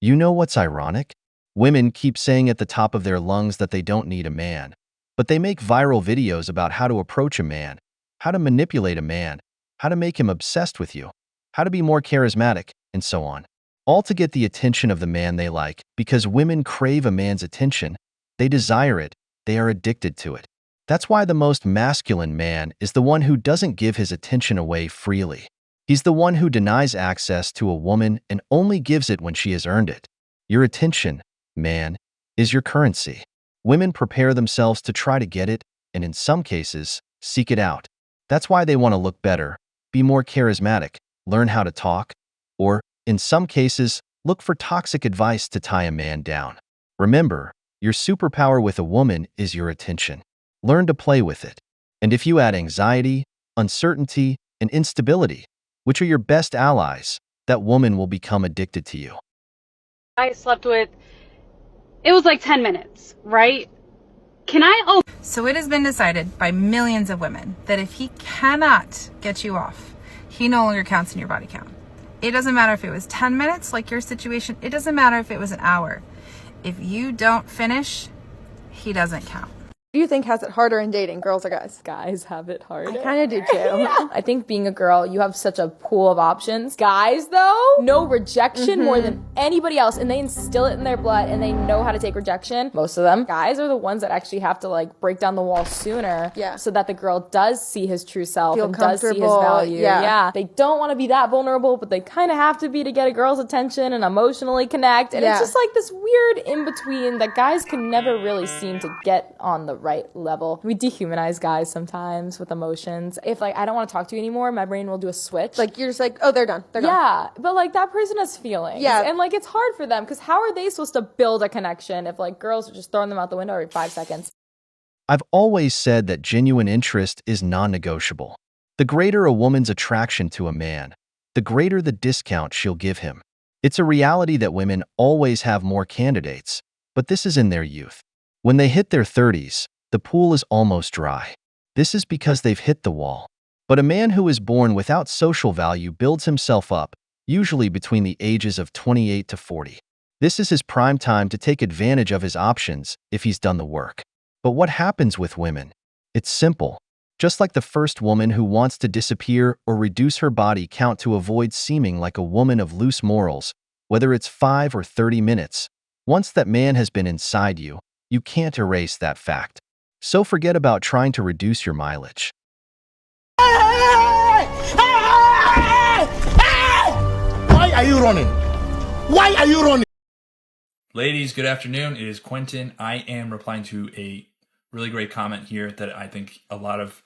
You know what's ironic? Women keep saying at the top of their lungs that they don't need a man, but they make viral videos about how to approach a man, how to manipulate a man, how to make him obsessed with you, how to be more charismatic, and so on. All to get the attention of the man they like, because women crave a man's attention, They desire it. They are addicted to it. That's why the most masculine man is the one who doesn't give his attention away freely. He's the one who denies access to a woman and only gives it when she has earned it. Your attention, man, is your currency. Women prepare themselves to try to get it, and in some cases, seek it out. That's why they want to look better, be more charismatic, learn how to talk, or, in some cases, look for toxic advice to tie a man down. Remember, your superpower with a woman is your attention. Learn to play with it. And if you add anxiety, uncertainty, and instability, which are your best allies, that woman will become addicted to you. I slept with, it was like 10 minutes, right? So it has been decided by millions of women that if he cannot get you off, he no longer counts in your body count. It doesn't matter if it was 10 minutes, like your situation. It doesn't matter if it was an hour. If you don't finish, he doesn't count. Who do you think has it harder in dating, girls or guys? Guys have it harder. I kind of do too. Yeah. I think being a girl, you have such a pool of options. Guys, though, no rejection more than anybody else, and they instill it in their blood, and they know how to take rejection. Most of them. Guys are the ones that actually have to like break down the wall sooner, so that the girl does see his true self and does see his value. Yeah. They don't want to be that vulnerable, but they kind of have to be to get a girl's attention and emotionally connect. And it's just like this weird in between that guys can never really seem to get on the right level. We dehumanize guys sometimes with emotions. If like I don't want to talk to you anymore, my brain will do a switch. Like you're just like, oh, they're done. They're gone. Yeah, but like that person has feelings. Yeah. And like it's hard for them because how are they supposed to build a connection if like girls are just throwing them out the window every 5 seconds? I've always said that genuine interest is non-negotiable. The greater a woman's attraction to a man, the greater the discount she'll give him. It's a reality that women always have more candidates, but this is in their youth. When they hit their 30s, the pool is almost dry. This is because they've hit the wall. But a man who is born without social value builds himself up, usually between the ages of 28 to 40. This is his prime time to take advantage of his options if he's done the work. But what happens with women? It's simple. Just like the first woman who wants to disappear or reduce her body count to avoid seeming like a woman of loose morals, whether it's 5 or 30 minutes, once that man has been inside you, you can't erase that fact. So forget about trying to reduce your mileage. Why are you running? Why are you running? Ladies, good afternoon. It is Quentin. I am replying to a really great comment here that I think a lot of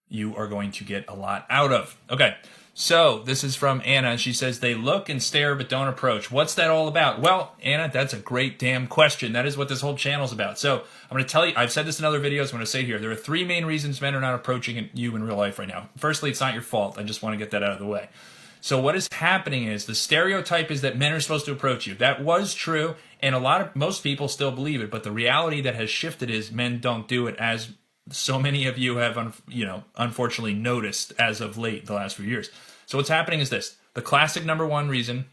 you are going to get a lot out of. Okay, so this is from Anna. She says, they look and stare but don't approach. What's that all about? Well, Anna, that's a great damn question. That is what this whole channel is about. So I'm going to tell you, I've said this in other videos, I'm going to say here, there are 3 main reasons men are not approaching you in real life right now. Firstly, it's not your fault. I just want to get that out of the way. So what is happening is the stereotype is that men are supposed to approach you. That was true, and most people still believe it, but the reality that has shifted is men don't do it, as so many of you have, unfortunately noticed as of late, the last few years. So what's happening is this. The classic #1 reason,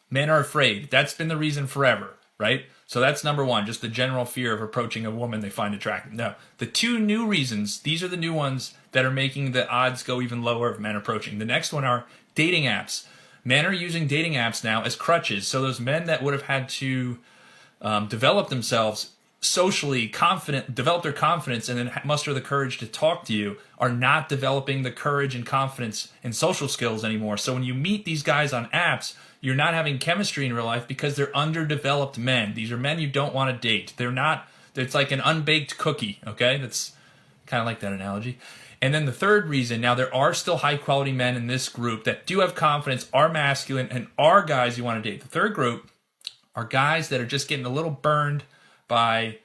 men are afraid. That's been the reason forever, right? So that's #1, just the general fear of approaching a woman they find attractive. Now, the 2 new reasons, these are the new ones that are making the odds go even lower of men approaching. The next one are dating apps. Men are using dating apps now as crutches. So those men that would have had to develop themselves socially confident, develop their confidence, and then muster the courage to talk to you, are not developing the courage and confidence and social skills anymore. So when you meet these guys on apps, you're not having chemistry in real life because they're underdeveloped men. These are men you don't want to date. They're not, it's like an unbaked cookie, okay? That's kind of like that analogy. And then the third reason, now there are still high quality men in this group that do have confidence, are masculine, and are guys you want to date. The third group are guys that are just getting a little burned by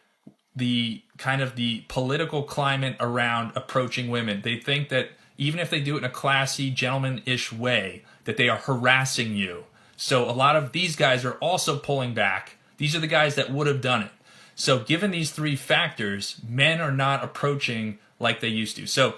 the kind of the political climate around approaching women. They think that even if they do it in a classy, gentleman-ish way, that they are harassing you. So a lot of these guys are also pulling back. These are the guys that would have done it. So given these 3 factors, men are not approaching like they used to. So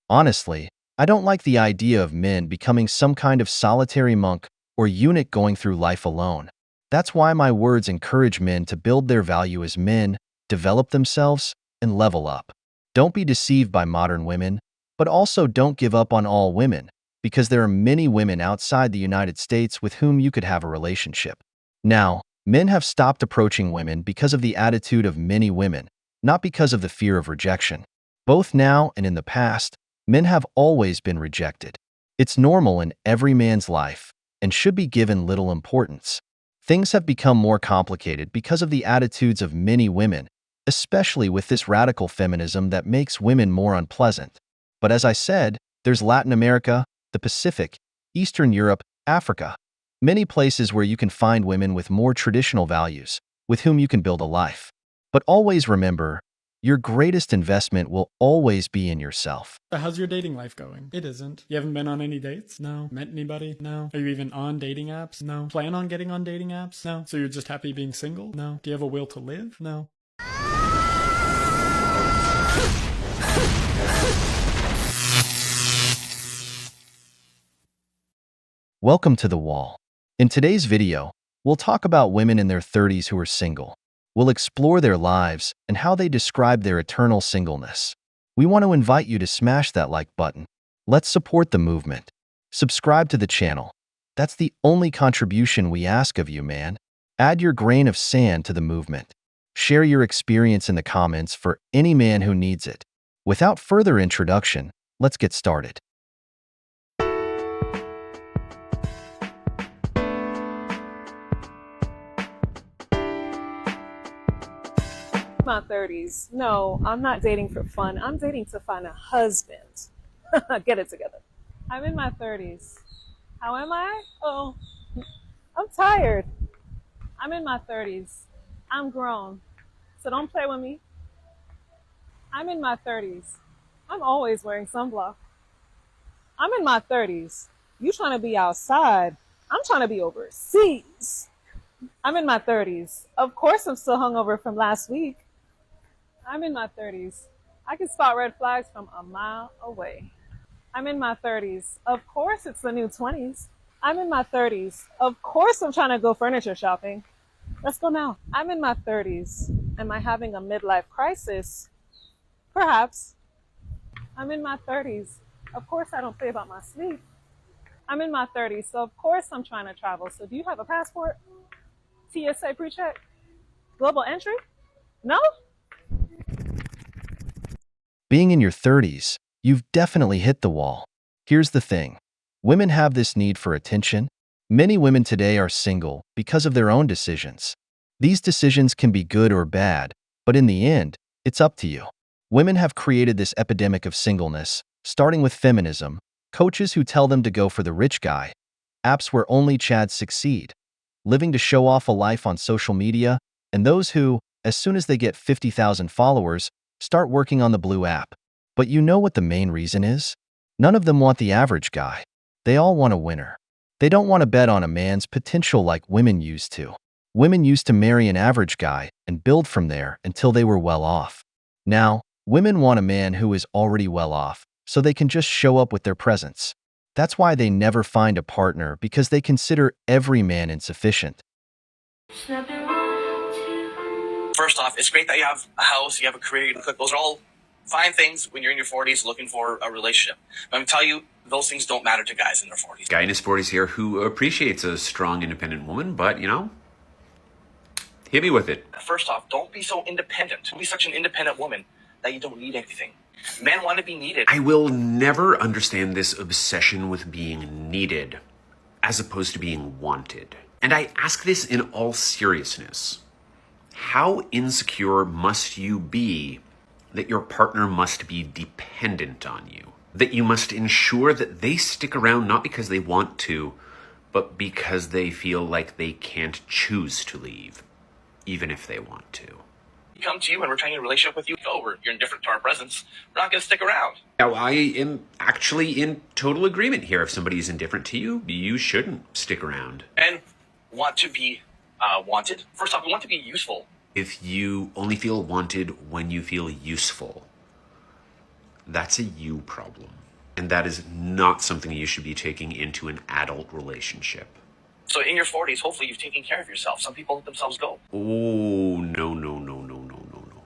honestly, I don't like the idea of men becoming some kind of solitary monk or eunuch going through life alone. That's why my words encourage men to build their value as men, develop themselves, and level up. Don't be deceived by modern women, but also don't give up on all women, because there are many women outside the United States with whom you could have a relationship. Now, Men have stopped approaching women because of the attitude of many women, not because of the fear of rejection. Both now and in the past, men have always been rejected. It's normal in every man's life and should be given little importance. Things have become more complicated because of the attitudes of many women, especially with this radical feminism that makes women more unpleasant. But as I said, there's Latin America, the Pacific, Eastern Europe, Africa, many places where you can find women with more traditional values, with whom you can build a life. But always remember, your greatest investment will always be in yourself. How's your dating life going? It isn't. You haven't been on any dates? No. Met anybody? No. Are you even on dating apps? No. Plan on getting on dating apps? No. So you're just happy being single? No. Do you have a will to live? No. Welcome to The Wall. In today's video, we'll talk about women in their 30s who are single. We'll explore their lives and how they describe their eternal singleness. We want to invite you to smash that like button. Let's support the movement. Subscribe to the channel. That's the only contribution we ask of you, man. Add your grain of sand to the movement. Share your experience in the comments for any man who needs it. Without further introduction, let's get started. My 30s. No, I'm not dating for fun. I'm dating to find a husband. Get it together. I'm in my 30s. How am I? Oh, I'm tired. I'm in my 30s. I'm grown. So don't play with me. I'm in my 30s. I'm always wearing sunblock. I'm in my 30s. You trying to be outside. I'm trying to be overseas. I'm in my 30s. Of course I'm still hungover from last week. I'm in my 30s. I can spot red flags from a mile away. I'm in my 30s. Of course it's the new 20s. I'm in my 30s. Of course I'm trying to go furniture shopping. Let's go now. I'm in my 30s. Am I having a midlife crisis? Perhaps. I'm in my 30s. Of course I don't play about my sleep. I'm in my 30s, so of course I'm trying to travel. So do you have a passport? TSA pre-check? Global entry? No? Being in your 30s, you've definitely hit the wall. Here's the thing. Women have this need for attention. Many women today are single because of their own decisions. These decisions can be good or bad, but in the end, it's up to you. Women have created this epidemic of singleness, starting with feminism, coaches who tell them to go for the rich guy, apps where only chads succeed, living to show off a life on social media, and those who, as soon as they get 50,000 followers, start working on the blue app. But you know what the main reason is? None of them want the average guy. They all want a winner. They don't want to bet on a man's potential like women used to. Women used to marry an average guy and build from there until they were well off. Now, women want a man who is already well off, so they can just show up with their presence. That's why they never find a partner, because they consider every man insufficient. First off, it's great that you have a house, you have a career, you can cook. Those are all fine things when you're in your 40s looking for a relationship. But I'm going to tell you, those things don't matter to guys in their 40s. Guy in his 40s here who appreciates a strong, independent woman, but, you know, hit me with it. First off, don't be so independent. Don't be such an independent woman that you don't need anything. Men want to be needed. I will never understand this obsession with being needed as opposed to being wanted. And I ask this in all seriousness. How insecure must you be that your partner must be dependent on you? That you must ensure that they stick around not because they want to, but because they feel like they can't choose to leave, even if they want to. We come to you and we're trying to get a relationship with you. You're indifferent to our presence. We're not going to stick around. Now, I am actually in total agreement here. If somebody is indifferent to you, you shouldn't stick around. Men want to be wanted. First off, we want to be useful. If you only feel wanted when you feel useful, that's a you problem. And that is not something you should be taking into an adult relationship. So in your 40s, hopefully you've taken care of yourself. Some people let themselves go. Oh, no.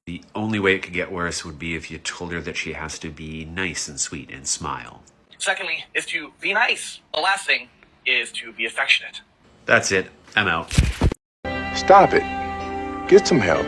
The only way it could get worse would be if you told her that she has to be nice and sweet and smile. Secondly, is to be nice. The last thing is to be affectionate. That's it. I'm out. Stop it. Get some help.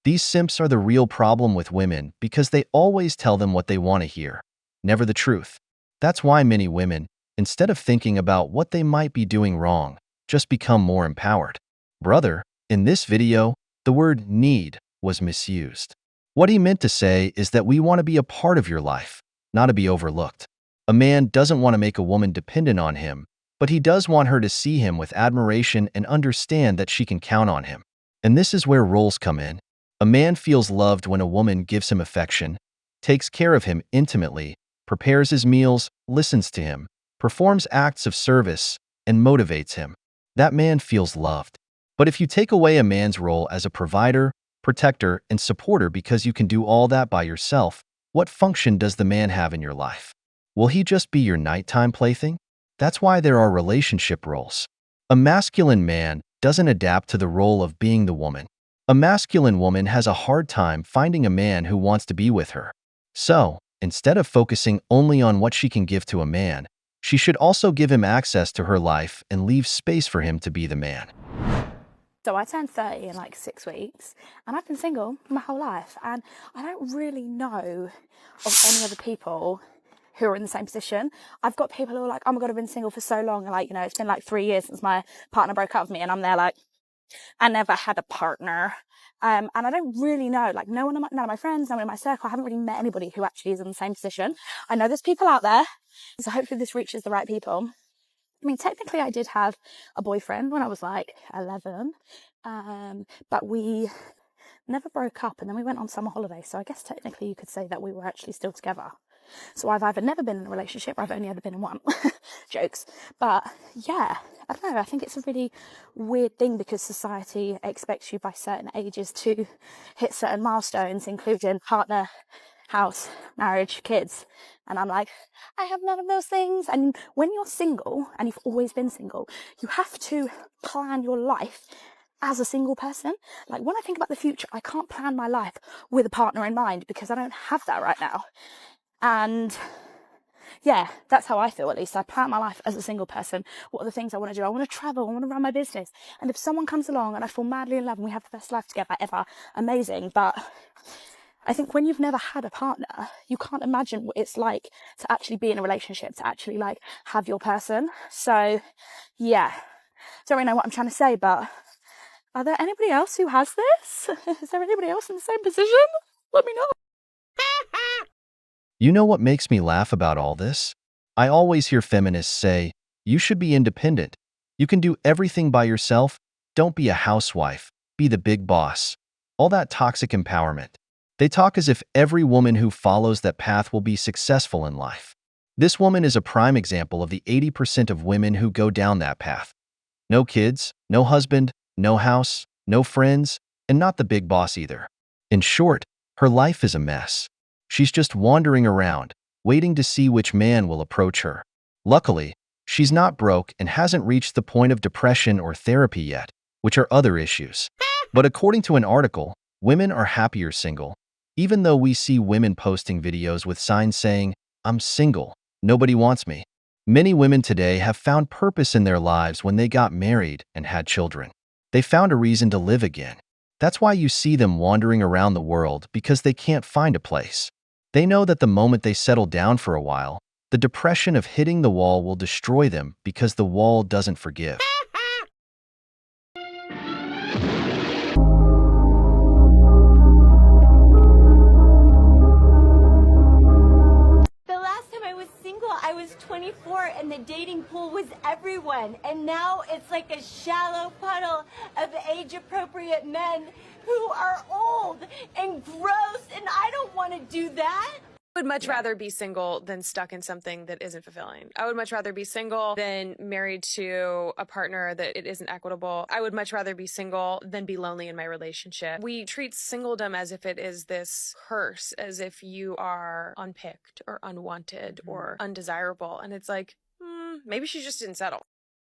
These simps are the real problem with women because they always tell them what they want to hear, never the truth. That's why many women, instead of thinking about what they might be doing wrong, just become more empowered. Brother, in this video, the word need was misused. What he meant to say is that we want to be a part of your life, not to be overlooked. A man doesn't want to make a woman dependent on him, but he does want her to see him with admiration and understand that she can count on him. And this is where roles come in. A man feels loved when a woman gives him affection, takes care of him intimately, prepares his meals, listens to him, performs acts of service, and motivates him. That man feels loved. But if you take away a man's role as a provider, protector, and supporter because you can do all that by yourself, what function does the man have in your life? Will he just be your nighttime plaything? That's why there are relationship roles. A masculine man doesn't adapt to the role of being the woman. A masculine woman has a hard time finding a man who wants to be with her. So, instead of focusing only on what she can give to a man, she should also give him access to her life and leave space for him to be the man. So I turned 30 in like 6 weeks, and I've been single my whole life, and I don't really know of any other people who are in the same position. I've got people who are like, oh my God, I've been single for so long, and like, it's been like 3 years since my partner broke up with me, and I'm there like, I never had a partner. And I don't really know, like none of my friends, no one in my circle, I haven't really met anybody who actually is in the same position. I know there's people out there, so hopefully this reaches the right people. I mean, technically I did have a boyfriend when I was like 11, but we never broke up, and then we went on summer holiday. So I guess technically you could say that we were actually still together. So I've either never been in a relationship or I've only ever been in one. Jokes. But yeah, I don't know. I think it's a really weird thing because society expects you by certain ages to hit certain milestones, including partner, house, marriage, kids. And I'm like, I have none of those things. And when you're single, and you've always been single, you have to plan your life as a single person. Like when I think about the future, I can't plan my life with a partner in mind because I don't have that right now. And yeah, that's how I feel, at least. I plan my life as a single person. What are the things I want to do? I want to travel. I want to run my business. And if someone comes along and I fall madly in love and we have the best life together ever, amazing. But I think when you've never had a partner, you can't imagine what it's like to actually be in a relationship, to actually like have your person. So yeah, don't really know what I'm trying to say, but are there anybody else who has this? Is there anybody else in the same position? Let me know. You know what makes me laugh about all this? I always hear feminists say, you should be independent. You can do everything by yourself. Don't be a housewife. Be the big boss. All that toxic empowerment. They talk as if every woman who follows that path will be successful in life. This woman is a prime example of the 80% of women who go down that path. No kids, no husband, no house, no friends, and not the big boss either. In short, her life is a mess. She's just wandering around, waiting to see which man will approach her. Luckily, she's not broke and hasn't reached the point of depression or therapy yet, which are other issues. But according to an article, women are happier single. Even though we see women posting videos with signs saying, I'm single, nobody wants me. Many women today have found purpose in their lives when they got married and had children. They found a reason to live again. That's why you see them wandering around the world, because they can't find a place. They know that the moment they settle down for a while, the depression of hitting the wall will destroy them because the wall doesn't forgive. The last time I was single, I was 24 and the dating pool was everyone. And now it's like a shallow puddle of age-appropriate men who are old and gross, and I don't want to do that. I would much rather be single than stuck in something that isn't fulfilling. I would much rather be single than married to a partner that it isn't equitable. I would much rather be single than be lonely in my relationship. We treat singledom as if it is this curse, as if you are unpicked or unwanted or undesirable. And it's like, maybe she just didn't settle.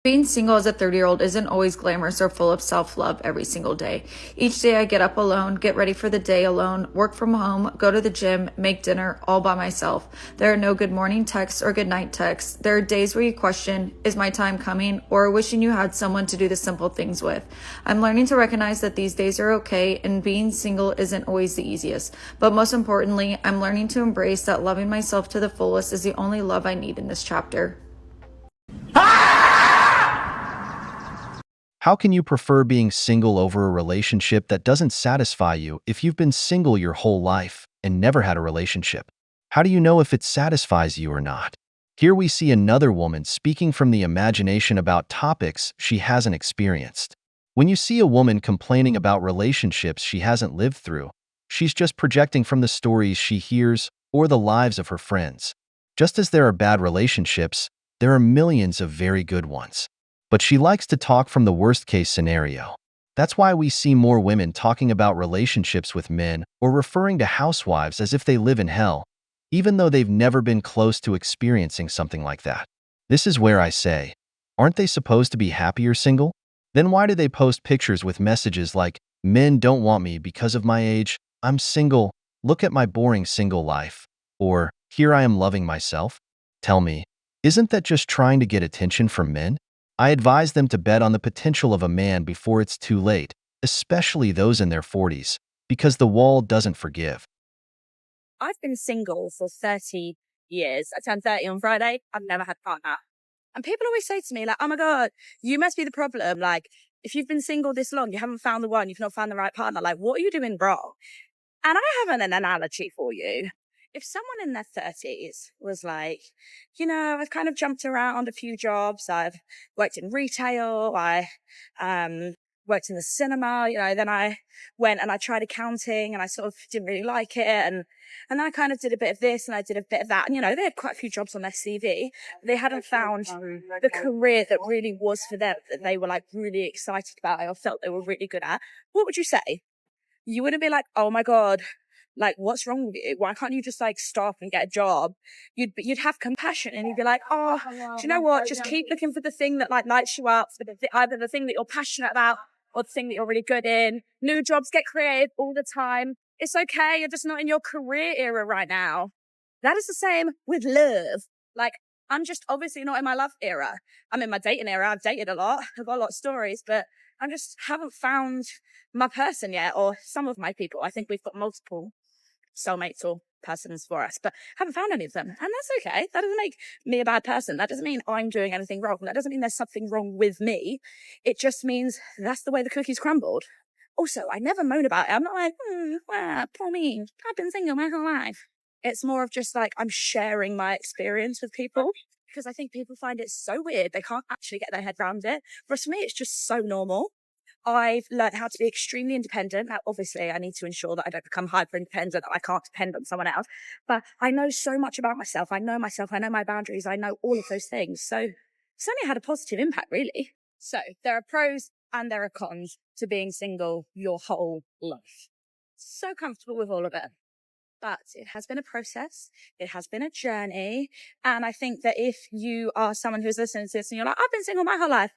Being single as a 30-year-old isn't always glamorous or full of self-love every single day. Each day I get up alone, get ready for the day alone, work from home, go to the gym, make dinner, all by myself. There are no good morning texts or good night texts. There are days where you question, is my time coming? Or wishing you had someone to do the simple things with. I'm learning to recognize that these days are okay and being single isn't always the easiest. But most importantly, I'm learning to embrace that loving myself to the fullest is the only love I need in this chapter. How can you prefer being single over a relationship that doesn't satisfy you if you've been single your whole life and never had a relationship? How do you know if it satisfies you or not? Here we see another woman speaking from the imagination about topics she hasn't experienced. When you see a woman complaining about relationships she hasn't lived through, she's just projecting from the stories she hears or the lives of her friends. Just as there are bad relationships, there are millions of very good ones. But she likes to talk from the worst-case scenario. That's why we see more women talking about relationships with men or referring to housewives as if they live in hell, even though they've never been close to experiencing something like that. This is where I say, aren't they supposed to be happier single? Then why do they post pictures with messages like, men don't want me because of my age, I'm single, look at my boring single life, or here I am loving myself? Tell me, isn't that just trying to get attention from men? I advise them to bet on the potential of a man before it's too late, especially those in their 40s, because the wall doesn't forgive. I've been single for 30 years. I turned 30 on Friday. I've never had a partner. And people always say to me, like, oh my God, you must be the problem. Like, if you've been single this long, you haven't found the one, you've not found the right partner. Like, what are you doing wrong? And I have an analogy for you. If someone in their 30s was like, you know, I've kind of jumped around a few jobs. I've worked in retail. I worked in the cinema, you know, then I went and I tried accounting and I sort of didn't really like it. And I kind of did a bit of this and I did a bit of that. And, you know, they had quite a few jobs on their CV. They hadn't found the career that really was for them, that they were like really excited about or felt they were really good at. What would you say? You wouldn't be like, oh my God, like, what's wrong with you? Why can't you just like stop and get a job? You'd have compassion and you'd be like, oh, do you know what? Just keep looking for the thing that like lights you up, for either the thing that you're passionate about or the thing that you're really good in. New jobs get created all the time. It's okay. You're just not in your career era right now. That is the same with love. Like, I'm just obviously not in my love era. I'm in my dating era. I've dated a lot. I've got a lot of stories, but I just haven't found my person yet, or some of my people. I think we've got multiple soulmates or persons for us, but haven't found any of them. And that's okay. That doesn't make me a bad person. That doesn't mean I'm doing anything wrong. That doesn't mean there's something wrong with me. It just means that's the way the cookies crumbled. Also, I never moan about it. I'm not like, poor me. I've been single my whole life. It's more of just like I'm sharing my experience with people because I think people find it so weird. They can't actually get their head around it. Whereas for me, it's just so normal. I've learned how to be extremely independent. Now, obviously, I need to ensure that I don't become hyper independent, that I can't depend on someone else. But I know so much about myself. I know myself. I know my boundaries. I know all of those things. So it's only had a positive impact, really. So there are pros and there are cons to being single your whole life. So comfortable with all of it. But it has been a process. It has been a journey. And I think that if you are someone who's listening to this and you're like, I've been single my whole life,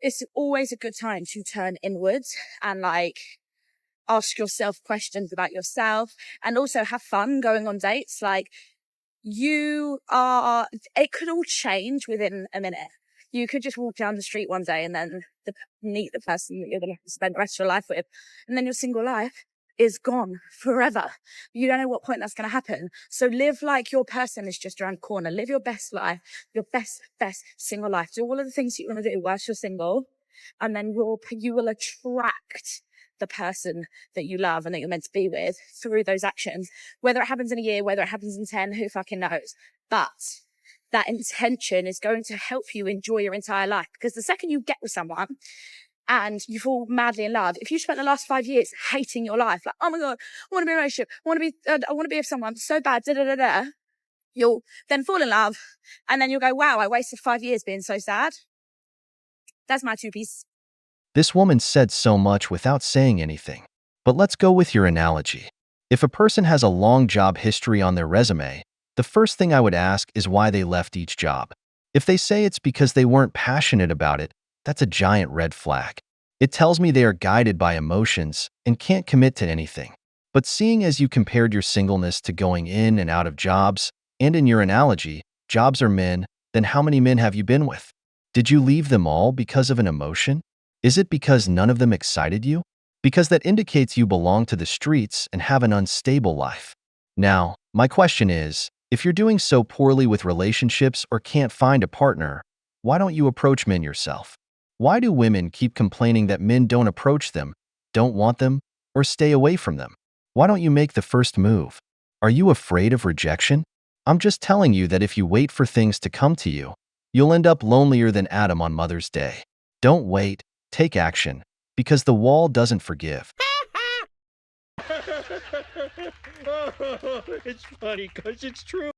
it's always a good time to turn inwards and like ask yourself questions about yourself and also have fun going on dates. Like it could all change within a minute. You could just walk down the street one day and then meet the person that you're going to spend the rest of your life with. And then your single life is gone forever. You don't know what point that's going to happen. So live like your person is just around the corner. Live your best life, your best single life. Do all of the things you want to do whilst you're single. And then you will attract the person that you love and that you're meant to be with through those actions. Whether it happens in a year, whether it happens in 10, who fucking knows? But that intention is going to help you enjoy your entire life. Because the second you get with someone and you fall madly in love, if you spent the last 5 years hating your life, like, oh my God, I want to be in a relationship, I want to be with someone so bad, you'll then fall in love and then you'll go, wow, I wasted 5 years being so sad. That's my 2 pieces. This woman said so much without saying anything. But let's go with your analogy. If a person has a long job history on their resume, the first thing I would ask is why they left each job. If they say it's because they weren't passionate about it, that's a giant red flag. It tells me they are guided by emotions and can't commit to anything. But seeing as you compared your singleness to going in and out of jobs, and in your analogy, jobs are men, then how many men have you been with? Did you leave them all because of an emotion? Is it because none of them excited you? Because that indicates you belong to the streets and have an unstable life. Now, my question is, if you're doing so poorly with relationships or can't find a partner, why don't you approach men yourself? Why do women keep complaining that men don't approach them, don't want them, or stay away from them? Why don't you make the first move? Are you afraid of rejection? I'm just telling you that if you wait for things to come to you, you'll end up lonelier than Adam on Mother's Day. Don't wait, take action, because the wall doesn't forgive. It's funny because it's true.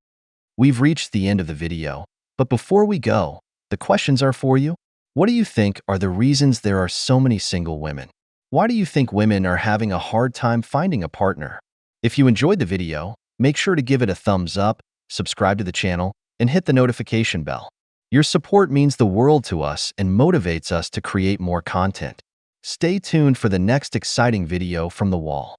We've reached the end of the video, but before we go, the questions are for you. What do you think are the reasons there are so many single women? Why do you think women are having a hard time finding a partner? If you enjoyed the video, make sure to give it a thumbs up, subscribe to the channel, and hit the notification bell. Your support means the world to us and motivates us to create more content. Stay tuned for the next exciting video from the wall.